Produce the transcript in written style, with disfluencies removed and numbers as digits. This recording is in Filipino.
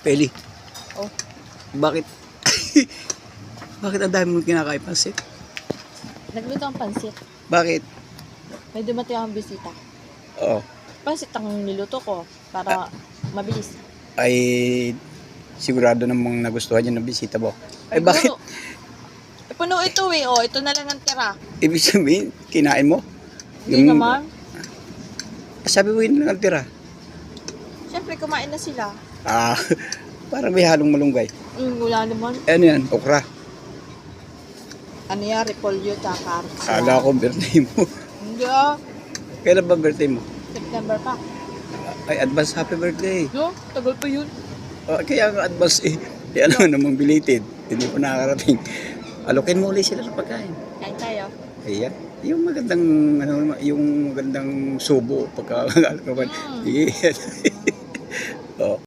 Eli, Oh, bakit? Bakit ang dami mong kinakain pansit? nagluto ang pansit. Bakit? May dumating ang bisita. Oo. Pansit ang niluto ko para mabilis. Ay, sigurado namang nagustuhan niya ng bisita mo. Ay, bakit? Puno ito eh. Oh, ito na lang ang tira. Ibig sabihin, kinain mo? Hindi naman. Sabi mo yun lang ang tira. Siyempre, kumain na sila. Ah, parang may halong malunggay. Wala naman. Ano yan? Okra. Ano yan? Repolyo, tsaka carrots. Kala ko birthday mo. Hindi ah. Kailan ba birthday mo? September pa. Ay, advance happy birthday. No? Tagal pa yun. Kaya nga advance eh. Kaya naman namang belated. Hindi pa nakakarating. Alokin mo ulit sila ng pagkain. Kain tayo. Ayan. Yung magandang, yung magandang subo pagka, Mm. Sige. Oh.